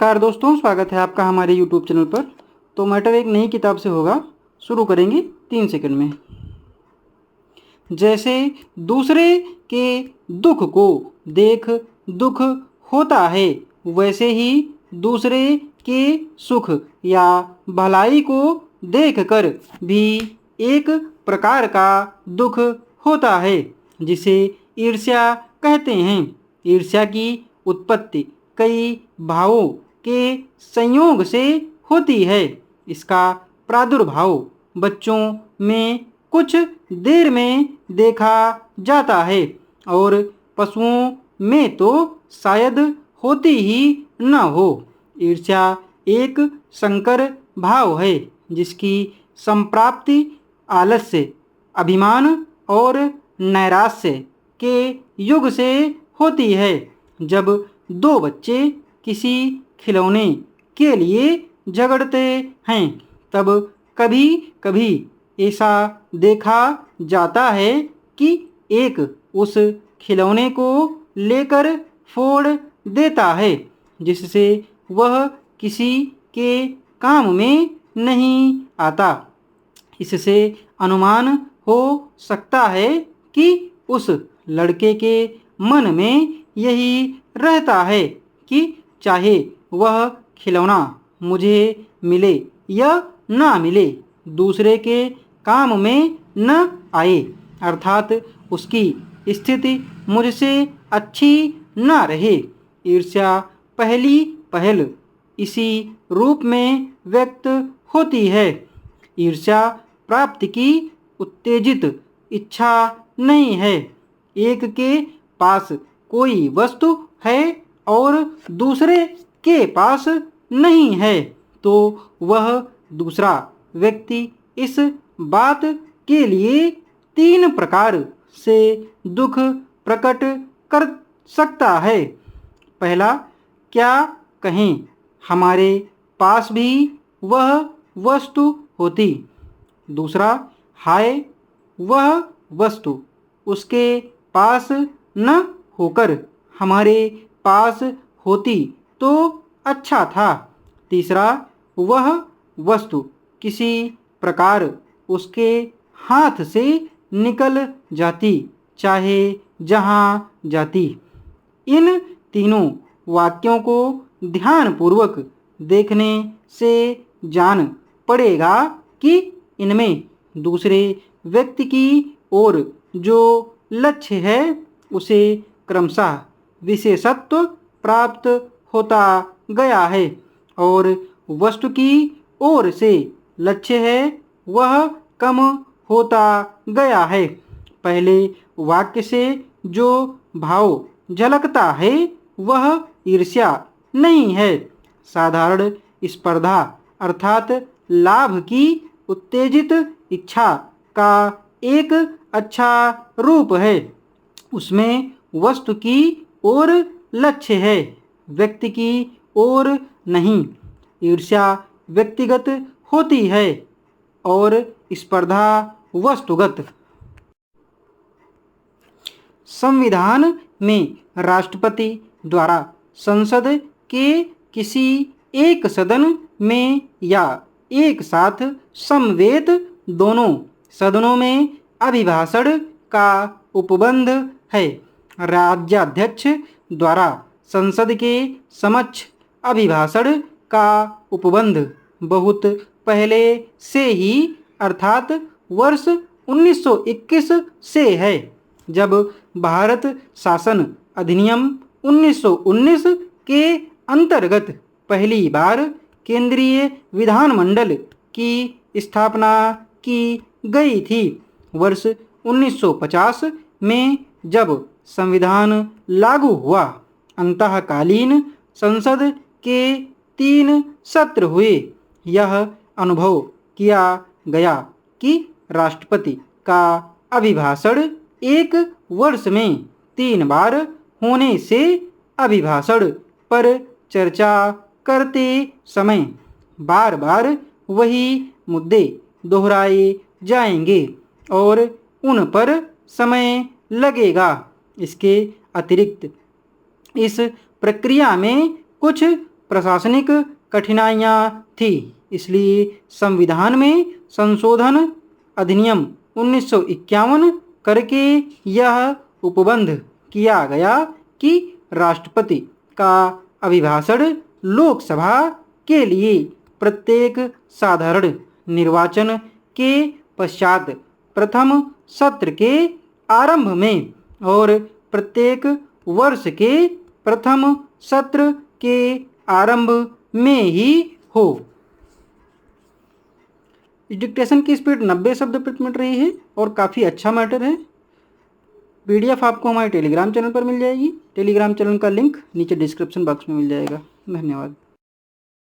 नमस्कार दोस्तों, स्वागत है आपका हमारे YouTube चैनल पर। तो मैटर एक नई किताब से होगा, शुरू करेंगे 3 सेकंड में। जैसे दूसरे के दुख को देख दुख होता है, वैसे ही दूसरे के सुख या भलाई को देखकर भी एक प्रकार का दुख होता है, जिसे ईर्ष्या कहते हैं। ईर्ष्या की उत्पत्ति कई भावों के संयोग से होती है। इसका प्रादुर्भाव बच्चों में कुछ देर में देखा जाता है और पशुओं में तो शायद होती ही न हो। ईर्ष्या एक संकर भाव है, जिसकी संप्राप्ति आलस्य, अभिमान और नैराश्य के युग से होती है। जब दो बच्चे किसी खिलौने के लिए झगड़ते हैं, तब कभी कभी ऐसा देखा जाता है कि एक उस खिलौने को लेकर फोड़ देता है, जिससे वह किसी के काम में नहीं आता। इससे अनुमान हो सकता है कि उस लड़के के मन में यही रहता है कि चाहे वह खिलौना मुझे मिले या ना मिले, दूसरे के काम में न आए, अर्थात उसकी स्थिति मुझसे अच्छी न रहे। ईर्ष्या पहली पहल इसी रूप में व्यक्त होती है। ईर्ष्या प्राप्ति की उत्तेजित इच्छा नहीं है। एक के पास कोई वस्तु है और दूसरे के पास नहीं है, तो वह दूसरा व्यक्ति इस बात के लिए 3 प्रकार से दुख प्रकट कर सकता है। पहला, क्या कहें हमारे पास भी वह वस्तु होती। दूसरा, हाय वह वस्तु उसके पास न होकर हमारे पास होती तो अच्छा था। तीसरा, वह वस्तु किसी प्रकार उसके हाथ से निकल जाती, चाहे जहाँ जाती। इन तीनों वाक्यों को ध्यानपूर्वक देखने से जान पड़ेगा कि इनमें दूसरे व्यक्ति की ओर जो लक्ष्य है, उसे क्रमशः विशेषत्व प्राप्त होता गया है, और वस्तु की ओर से लक्ष्य है वह कम होता गया है। पहले वाक्य से जो भाव झलकता है वह ईर्ष्या नहीं है, साधारण स्पर्धा अर्थात लाभ की उत्तेजित इच्छा का एक अच्छा रूप है। उसमें वस्तु की ओर लक्ष्य है, व्यक्ति की ओर नहीं। ईर्ष्या व्यक्तिगत होती है और स्पर्धा वस्तुगत। संविधान में राष्ट्रपति द्वारा संसद के किसी एक सदन में या एक साथ समवेत दोनों सदनों में अभिभाषण का उपबंध है। राज्याध्यक्ष द्वारा संसद के समक्ष अभिभाषण का उपबंध बहुत पहले से ही, अर्थात वर्ष 1921 से है, जब भारत शासन अधिनियम 1919 के अंतर्गत पहली बार केंद्रीय विधानमंडल की स्थापना की गई थी। वर्ष 1950 में जब संविधान लागू हुआ, अंतःकालीन संसद के 3 सत्र हुए। यह अनुभव किया गया कि राष्ट्रपति का अभिभाषण एक वर्ष में 3 बार होने से अभिभाषण पर चर्चा करते समय बार बार वही मुद्दे दोहराए जाएंगे और उन पर समय लगेगा। इसके अतिरिक्त इस प्रक्रिया में कुछ प्रशासनिक कठिनाइयाँ थी, इसलिए संविधान में संशोधन अधिनियम 1951 करके यह उपबंध किया गया कि राष्ट्रपति का अभिभाषण लोकसभा के लिए प्रत्येक साधारण निर्वाचन के पश्चात प्रथम सत्र के आरंभ में और प्रत्येक वर्ष के प्रथम सत्र के आरंभ में ही हो। इस डिक्टेशन की स्पीड 90 शब्द प्रति मिनट रही है और काफ़ी अच्छा मैटर है। PDF आपको हमारे टेलीग्राम चैनल पर मिल जाएगी। टेलीग्राम चैनल का लिंक नीचे डिस्क्रिप्शन बॉक्स में मिल जाएगा। धन्यवाद।